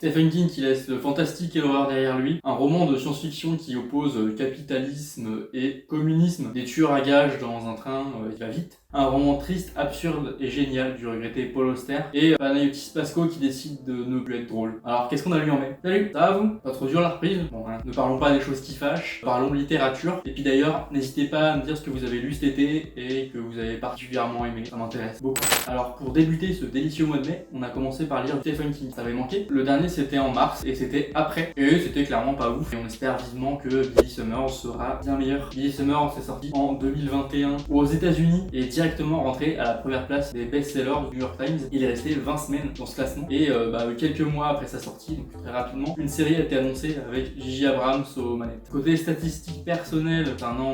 Stephen King qui laisse le fantastique et l'horreur derrière lui, un roman de science-fiction qui oppose capitalisme et communisme, des tueurs à gages dans un train qui va vite, un roman triste, absurde et génial du regretté Paul Auster, et Panayotis Pasco qui décide de ne plus être drôle. Alors qu'est-ce qu'on a lu en mai? Salut, ça va vous? Pas trop dur la reprise? Bon, hein. Ne parlons pas des choses qui fâchent, parlons littérature, et puis d'ailleurs, n'hésitez pas à me dire ce que vous avez lu cet été et que vous avez particulièrement aimé, ça m'intéresse beaucoup. Alors pour débuter ce délicieux mois de mai, on a commencé par lire Stephen King, ça avait manqué. Le dernier c'était en mars, et c'était après, et c'était clairement pas ouf, et on espère vivement que Billy Summers sera bien meilleur. Billy Summers s'est sorti en 2021 aux États-Unis et directement rentré à la première place des best-sellers du New York Times. Il est resté 20 semaines dans ce classement, et quelques mois après sa sortie, donc très rapidement, une série a été annoncée avec J.J. Abrams aux manettes. Côté statistiques personnelles,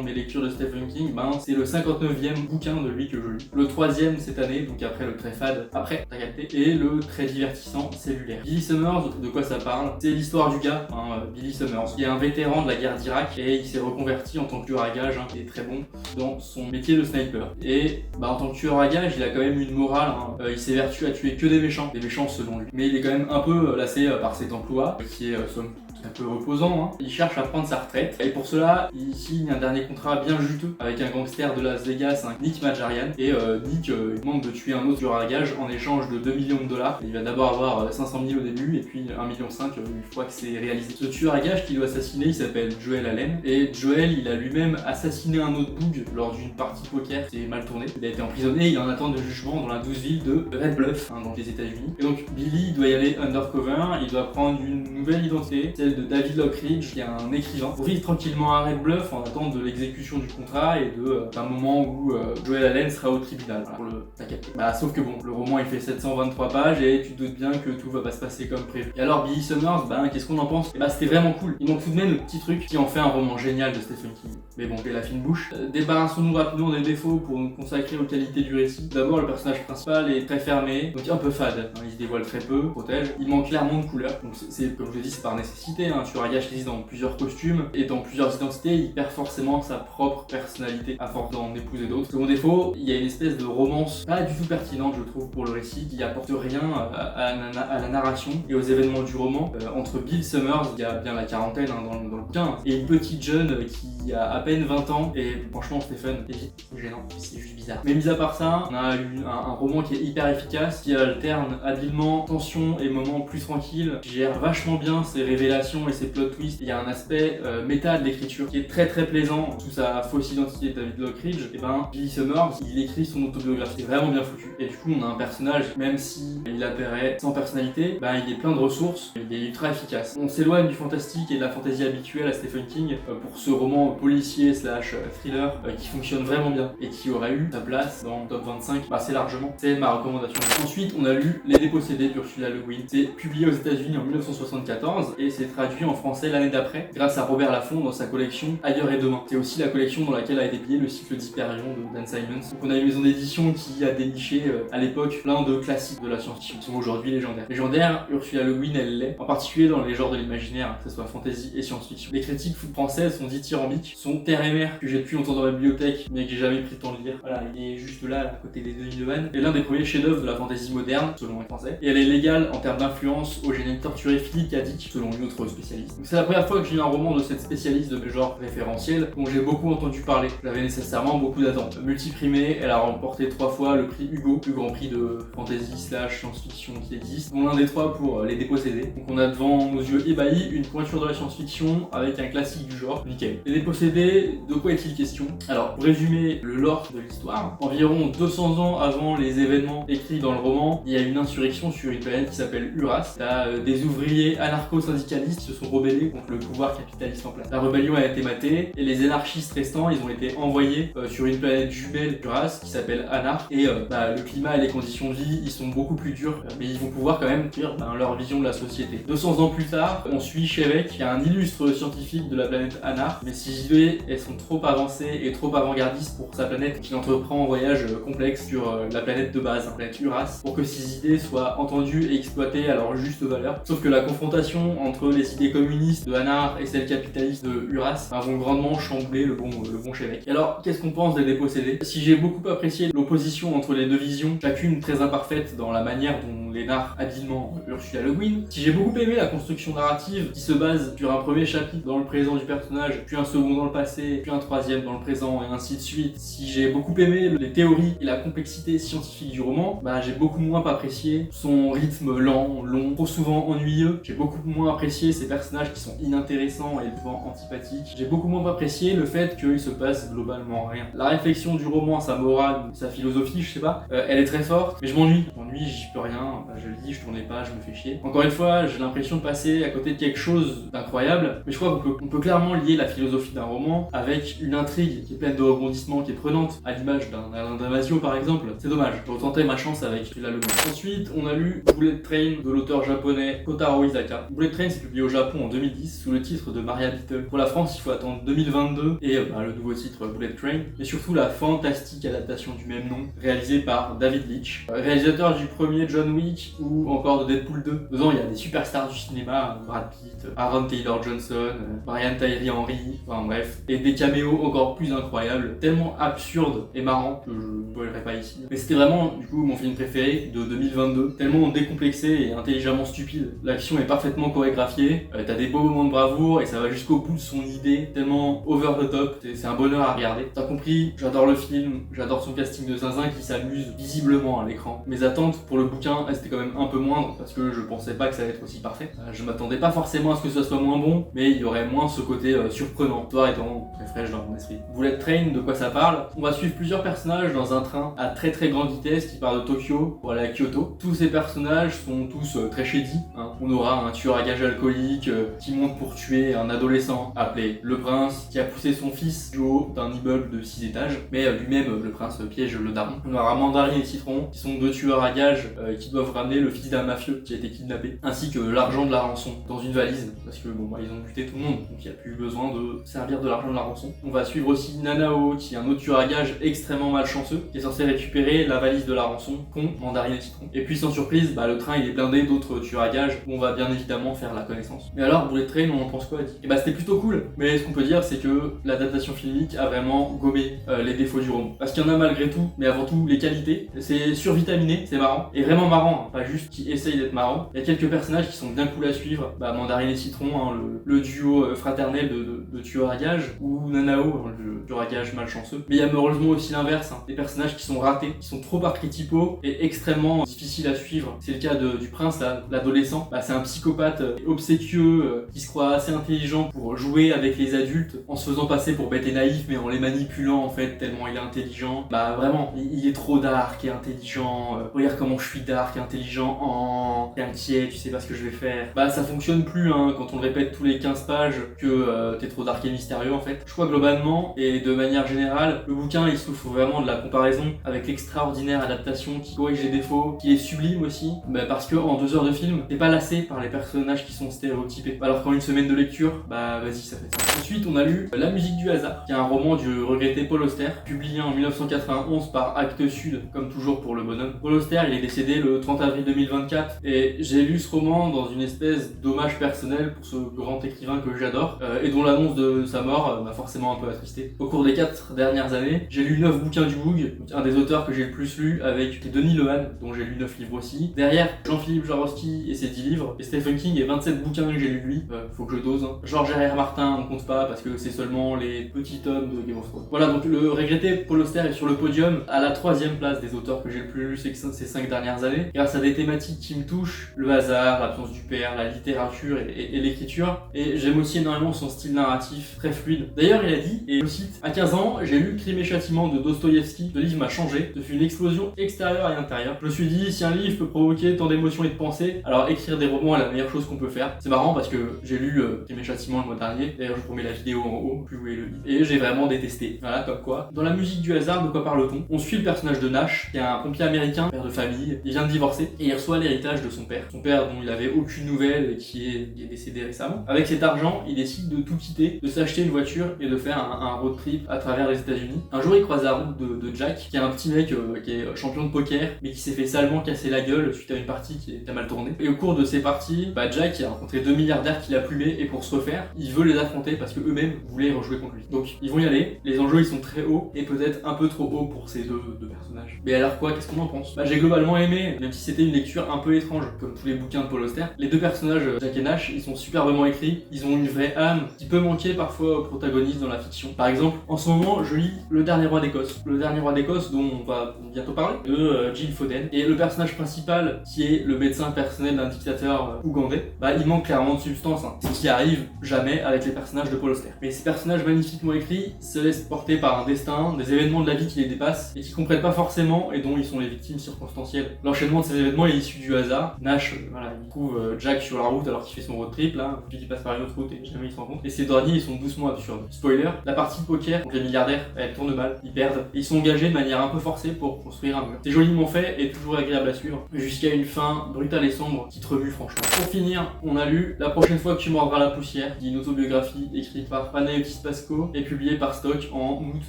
mes lectures de Stephen King, c'est le 59e bouquin de lui que je lis, le 3e cette année, donc après le très fade, après t'as capté, et le très divertissant Cellulaire. Billy Summers, de quoi ça parle? C'est l'histoire du gars, Billy Summers, qui est un vétéran de la guerre d'Irak, et il s'est reconverti en tant que tueur à gages, qui est très bon dans son métier de sniper. Et en tant que tueur à gages, il a quand même une morale, il s'évertue à tuer que des méchants selon lui. Mais il est quand même un peu lassé par cet emploi, qui est somme un peu reposant. Il cherche à prendre sa retraite, et pour cela, il signe un dernier contrat bien juteux avec un gangster de Las Vegas, Nick Majarian, et Nick il demande de tuer un autre tueur à gages en échange de 2 millions de dollars. Il va d'abord avoir 500 000 au début, et puis 1,5 million une fois que c'est réalisé. Ce tueur à gages qu'il doit assassiner, il s'appelle Joel Allen, et Joel, il a lui-même assassiné un autre boug lors d'une partie poker, c'est mal tourné. Il a été emprisonné, il est en attente de jugement dans la douce ville de Red Bluff, dans les États-Unis. Et donc Billy doit y aller undercover, il doit prendre une nouvelle identité, celle de David Lockridge, qui est un écrivain, pour vivre tranquillement à Red Bluff en attente de l'exécution du contrat et d'un moment où Joel Allen sera au tribunal. Voilà, pour le t'inquiète. Sauf que le roman il fait 723 pages et tu te doutes bien que tout va pas se passer comme prévu. Et alors Billy Summers, qu'est-ce qu'on en pense? C'était vraiment cool. Il manque tout de même le petit truc qui en fait un roman génial de Stephen King. Mais bon, j'ai la fine bouche. Débarrassons-nous rapidement des défauts pour nous consacrer aux qualités du récit. D'abord, le personnage principal est très fermé, donc un peu fade. Il se dévoile très peu, protège. Il manque clairement de couleur. Donc c'est comme je l'ai dit, c'est par nécessité. Un tueur à gages qui existe dans plusieurs costumes et dans plusieurs identités, il perd forcément sa propre personnalité à force d'en épouser d'autres. Second défaut, il y a une espèce de romance pas du tout pertinente, je trouve, pour le récit, qui apporte rien à la narration et aux événements du roman. Entre Bill Summers, il y a bien la quarantaine dans le bouquin, et une petite jeune qui a à peine 20 ans, et franchement Stephen, c'est gênant, c'est juste bizarre. Mais mis à part ça, on a eu un roman qui est hyper efficace, qui alterne habilement tension et moments plus tranquilles, qui gère vachement bien ses révélations et ses plot twists. Il y a un aspect méta de l'écriture qui est très très plaisant, sous sa fausse identité de David Lockridge. Billy Summers, il écrit son autobiographie, c'est vraiment bien foutu. Et du coup, on a un personnage, même si il apparaît sans personnalité, il est plein de ressources, il est ultra efficace. On s'éloigne du fantastique et de la fantasy habituelle à Stephen King pour ce roman policier slash thriller qui fonctionne vraiment bien et qui aurait eu sa place dans le top 25 assez largement. C'est ma recommandation. Ensuite, on a lu Les Dépossédés d'Ursula Le Guin. C'est publié aux États-Unis en 1974 et c'est traduit en français l'année d'après grâce à Robert Laffont dans sa collection Ailleurs et Demain. C'est aussi la collection dans laquelle a été publié le cycle d'Hyperion de Dan Simons. Donc on a une maison d'édition qui a déniché à l'époque plein de classiques de la science-fiction qui sont aujourd'hui légendaires. Légendaire, Ursula Le Guin elle l'est, en particulier dans les genres de l'imaginaire, que ce soit fantasy et science-fiction. Les critiques françaises sont dithyrambiques, son Terre et Mer que j'ai depuis longtemps dans ma bibliothèque mais que j'ai jamais pris le temps de lire. Voilà, il est juste là, à côté des Denis Devan. Et l'un des premiers chefs-d'œuvre de la fantasy moderne, selon les Français. Et elle est légale en termes d'influence au génie torturé Philippe K. Dick, selon une autre spécialiste. Donc c'est la première fois que j'ai lu un roman de cette spécialiste de genre référentiel dont j'ai beaucoup entendu parler. J'avais nécessairement beaucoup d'attentes. Multiprimée, elle a remporté 3 fois le prix Hugo, plus grand prix de fantasy slash science-fiction qui existe, dont l'un des 3 pour Les Dépossédés. Donc on a devant nos yeux ébahis une pointure de la science-fiction avec un classique du genre, nickel. Les Dépossédés, de quoi est-il question? Alors, pour résumer le lore de l'histoire, environ 200 ans avant les événements écrits dans le roman, il y a une insurrection sur une planète qui s'appelle Uras. T'as des ouvriers anarcho-syndicalistes qui se sont rebellés contre le pouvoir capitaliste en place. La rébellion a été matée et les anarchistes restants, ils ont été envoyés sur une planète jumelle d'Uras qui s'appelle Anar. Et le climat et les conditions de vie, ils sont beaucoup plus durs, mais ils vont pouvoir quand même dire leur vision de la société. 200 ans plus tard, on suit Shevek, qui est un illustre scientifique de la planète Anar, mais ses idées, elles sont trop avancées et trop avant-gardistes pour sa planète, qu'il entreprend un voyage complexe sur la planète de base, la planète Uras, pour que ses idées soient entendues et exploitées à leur juste valeur. Sauf que la confrontation entre les idées communistes de Anar et celles capitalistes de Uras vont grandement chambouler le bon Shevek. Et alors, qu'est-ce qu'on pense des Dépossédés? Si j'ai beaucoup apprécié l'opposition entre les deux visions, chacune très imparfaite dans la manière dont les narre habilement Ursula Le Guin. Si j'ai beaucoup aimé la construction narrative qui se base sur un premier chapitre dans le présent du personnage, puis un second dans le passé, puis un troisième dans le présent et ainsi de suite, si j'ai beaucoup aimé les théories et la complexité scientifique du roman, j'ai beaucoup moins apprécié son rythme lent, long, trop souvent ennuyeux. J'ai beaucoup moins apprécié ces personnages qui sont inintéressants et devant antipathiques. J'ai beaucoup moins apprécié le fait qu'il se passe globalement rien. La réflexion du roman, sa morale, sa philosophie, je sais pas, elle est très forte, mais je m'ennuie, j'y peux rien, je le dis, je tournais pas, je me fais chier. Encore une fois, j'ai l'impression de passer à côté de quelque chose d'incroyable, mais je crois qu'on peut clairement lier la philosophie d'un roman avec une intrigue qui est pleine de rebondissements, qui est prenante, à l'image d'un Alain Damasio par exemple. C'est dommage, je retentais ma chance avec La Legout. Ensuite, on a lu Bullet Train de l'auteur japonais Kotaro Isaka. Bullet Train s'est publié au Japon en 2010 sous le titre de Maria Beetle. Pour la France, il faut attendre 2022 et le nouveau titre Bullet Train, et surtout la fantastique adaptation du même nom, réalisée par David Leitch, réalisateur du premier John Wick ou encore de Deadpool 2. Dedans, il y a des superstars du cinéma, Brad Pitt, Aaron Taylor Johnson, Brian Tyree Henry, enfin bref, et des caméos encore plus incroyables, tellement absurdes et marrants que je ne spoilerai pas ici. Mais c'était vraiment, du coup, mon film préféré de 2022, tellement décomplexé et intelligemment stupide. L'action est parfaitement chorégraphiée, t'as des beaux moments de bravoure et ça va jusqu'au bout de son idée, tellement over the top, c'est un bonheur à regarder. T'as compris, j'adore le film, j'adore son casting de zinzin qui s'amuse visiblement à l'écran. Mes attentes pour le bouquin, elles étaient quand même un peu moindres parce que je pensais pas que ça allait être aussi parfait. Je m'attendais pas forcément à ce que ça soit moins bon, mais il y aurait moins ce côté surprenant, l'histoire étant très fraîche dans mon esprit. Bullet Train, de quoi ça parle? On va suivre plusieurs personnages dans un train à très grande vitesse qui part de Tokyo pour aller à Kyoto. Tous ces personnages sont tous très shady. On aura un tueur à gages alcoolique qui monte pour tuer un adolescent appelé le prince qui a poussé son fils du haut d'un immeuble de 6 étages, mais lui-même le prince piège le daron. On aura Mandarine et Citron qui sont deux tueurs à gages qui doivent ramener le fils d'un mafieux qui a été kidnappé, ainsi que l'argent de la rançon dans une valise parce que ils ont buté tout le monde, donc il n'y a plus besoin de servir de l'argent de la rançon. On va suivre aussi Nanao qui est un autre tueur à gages extrêmement malchanceux qui est censé récupérer la valise de la rançon qu'ont Mandarine et Citron. Et puis sans surprise, le train il est blindé d'autres tueurs à gages où on va bien évidemment faire la connaissance. Mais alors Bullet Train, on en pense quoi, dit? C'était plutôt cool, mais ce qu'on peut dire c'est que l'adaptation filmique a vraiment gommé les défauts du roman. Parce qu'il y en a malgré tout, mais avant tout les qualités. C'est survitaminé, c'est marrant, et vraiment marrant, pas juste qui essaye d'être marrant. Il y a quelques personnages qui sont bien cool à suivre, Mandarine et Citron, le duo fraternel de tueurs à gages, ou Nanao, le tueur à gages malchanceux. Mais il y a malheureusement aussi l'inverse, des personnages qui sont ratés, qui sont trop archétypaux et extrêmement difficiles à suivre. C'est le cas du prince, l'adolescent. C'est un psychopathe obséquieux qui se croit assez intelligent pour jouer avec les adultes en se faisant passer pour bête et naïf, mais en les manipulant en fait tellement il est intelligent. Vraiment, il est trop dark et intelligent. Regarde comment je suis dark et intelligent. T'es inquiet, tu sais pas ce que je vais faire. Ça fonctionne plus quand on le répète tous les 15 pages que t'es trop dark et mystérieux en fait. Je crois globalement et de manière générale, le bouquin il souffre vraiment de la comparaison avec l'extraordinaire adaptation qui corrige les défauts, qui est sublime aussi, parce que en 2 heures de film, t'es pas lassé par les personnages qui sont stéréotypés. Alors qu'en une semaine de lecture, vas-y, ça fait ça. Ensuite, on a lu La musique du hasard, qui est un roman du regretté Paul Auster, publié en 1991 par Actes Sud, comme toujours pour le bonhomme. Paul Auster, il est décédé le 30 avril 2024, et j'ai lu ce roman dans une espèce d'hommage personnel pour ce grand écrivain que j'adore, et dont l'annonce de sa mort m'a forcément un peu attristé. Au cours des 4 dernières années, j'ai lu 9 bouquins du Boug, un des auteurs que j'ai le plus lu, avec Denis Lehan, dont j'ai lu 9 livres aussi. Derrière, Jean-Philippe Jarowski et ses 10 livres, et Stephen King et 27 bouquins que j'ai lu lui, faut que je dose. Georges R.R. Martin, on compte pas parce que c'est seulement les petits tomes de Game of Thrones. Voilà, donc le regretté Paul Auster est sur le podium à la 3e place des auteurs que j'ai le plus lu ces 5 dernières années, grâce à des thématiques qui me touchent, le hasard, l'absence du père, la littérature et l'écriture, et j'aime aussi énormément son style narratif très fluide. D'ailleurs, il a dit, et je cite, à 15 ans, j'ai lu Crime et Châtiment de Dostoïevski, ce livre m'a changé, ce fut une explosion extérieure et intérieure. Je me suis dit, si un livre peut provoquer tant d'émotions et de pensées, alors écrire des romans est la meilleure chose qu'on peut faire. C'est marrant parce que j'ai lu Crime et Châtiment le mois dernier, d'ailleurs je promets la vidéo en haut, plus vous voyez le livre, et j'ai vraiment détesté. Voilà, comme quoi. Dans La musique du hasard, de quoi parle-t-on? On suit le personnage de Nash, qui est un pompier américain, père de famille, il vient de divorcer, et il reçoit l'héritage de son père dont il avait aucune nouvelle et qui est décédé récemment. Avec cet argent, il décide de tout quitter, de s'acheter une voiture et de faire un road trip à travers les États-Unis. Un jour, il croise la route de Jack, qui est un petit mec qui est champion de poker, mais qui s'est fait salement casser la gueule suite à une partie qui a mal tourné. Et au cours de c'est parti, Jack il a rencontré 2 milliardaires qu'il a plumés et pour se refaire, il veut les affronter parce que eux-mêmes voulaient rejouer contre lui. Donc ils vont y aller, les enjeux ils sont très hauts et peut-être un peu trop hauts pour ces deux personnages. Mais alors quoi, qu'est-ce qu'on en pense? J'ai globalement aimé, même si c'était une lecture un peu étrange, comme tous les bouquins de Paul Auster. Les deux personnages, Jack et Nash, ils sont superbement écrits, ils ont une vraie âme qui peut manquer parfois aux protagonistes dans la fiction. Par exemple, en ce moment, je lis Le Dernier Roi d'Écosse. Le Dernier Roi d'Écosse, dont on va bientôt parler, de Jill Foden. Et le personnage principal, qui est le médecin personnel d'un dictateur ougandais, il manque clairement de substance, hein. Ce qui arrive jamais avec les personnages de Paul Auster. Mais ces personnages magnifiquement écrits se laissent porter par un destin, des événements de la vie qui les dépassent et qui comprennent pas forcément et dont ils sont les victimes circonstancielles. L'enchaînement de ces événements est issu du hasard. Nash, il trouve Jack sur la route alors qu'il fait son road trip, là, puis il passe par une autre route et jamais ils se rencontrent. Et ces derniers, ils sont doucement absurdes. Spoiler, la partie de poker contre les milliardaires, elle tourne mal, ils perdent, et ils sont engagés de manière un peu forcée pour construire un mur. C'est joliment fait et toujours agréable à suivre, jusqu'à une fin brutale et sombre qui te remue franchement. Pour finir, on a lu La prochaine fois que tu mordras la poussière, qui est une autobiographie écrite par Panayotis Pasco et publiée par Stock en août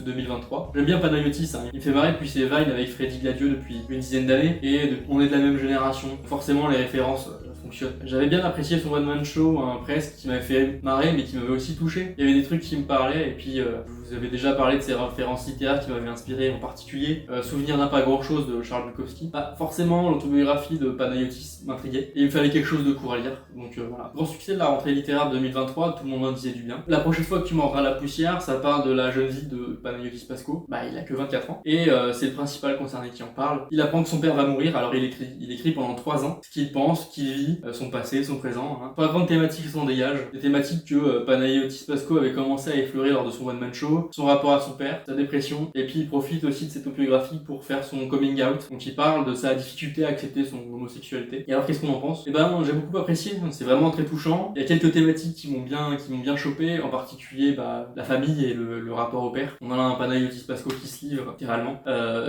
2023. J'aime bien Panayotis, il me fait marrer depuis ses Vines avec Freddy Gladieux depuis une dizaine d'années, et on est de la même génération, forcément les références fonctionnent. J'avais bien apprécié son one-man show, presque, qui m'avait fait marrer mais qui m'avait aussi touché. Il y avait des trucs qui me parlaient, et puis je vous avais déjà parlé de ses références littéraires qui m'avaient inspiré, en particulier Souvenir d'un pas grand-chose de Charles Bukowski. Forcément, l'autobiographie de Panayotis m'intriguait, et il me fallait quelque chose de court à lire, donc voilà. Grand succès de la rentrée littéraire de 2023, tout le monde en disait du bien. La prochaine fois que tu mordras la poussière, ça parle de la jeune vie de Panayotis Pasco. Il a que 24 ans, et c'est le principal concerné qui en parle. Il apprend que son père va mourir, alors il écrit pendant 3 ans ce qu'il pense, qu'il vit, son passé, son présent. Pas grande thématique s'en dégage, des thématiques que Panayotis Pasco avait commencé à effleurer lors de son one-man show, son rapport à son père, sa dépression, et puis il profite aussi de cette autobiographie pour faire son coming out, donc il parle de sa difficulté à accepter son homosexualité. Et alors qu'est-ce qu'on en pense? J'ai beaucoup apprécié, c'est vraiment très touchant. Il y a quelques thématiques qui m'ont bien chopé, en particulier la famille et le rapport au père. On a un Panayotis Pasco qui se livre, littéralement,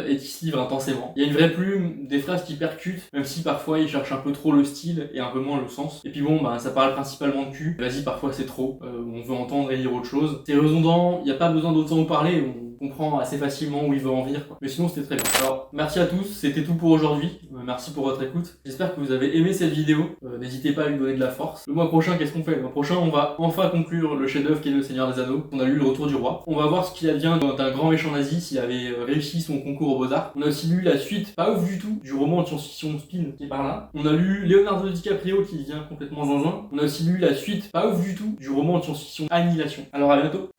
et qui se livre intensément. Il y a une vraie plume, des phrases qui percutent, même si parfois il cherche un peu trop le style et un peu moins le sens. Et puis ça parle principalement de cul. Vas-y, parfois c'est trop, on veut entendre et lire autre chose. C'est redondant, il n'y a pas besoin d'autant en parler, on comprend assez facilement où il veut en venir, quoi. Mais sinon c'était très bien. Alors merci à tous, c'était tout pour aujourd'hui. Merci pour votre écoute. J'espère que vous avez aimé cette vidéo. N'hésitez pas à lui donner de la force. Le mois prochain, qu'est-ce qu'on fait? Le mois prochain, on va enfin conclure le chef-d'œuvre qui est Le Seigneur des Anneaux. On a lu Le Retour du Roi. On va voir ce qu'il advient d'un grand méchant nazi s'il avait réussi son concours aux Beaux-Arts. On a aussi lu la suite, pas ouf du tout, du roman de science-fiction Spin qui est par là. On a lu Leonardo DiCaprio qui devient complètement zinzin. On a aussi lu la suite, pas ouf du tout, du roman de science-fiction Annihilation. Alors à bientôt.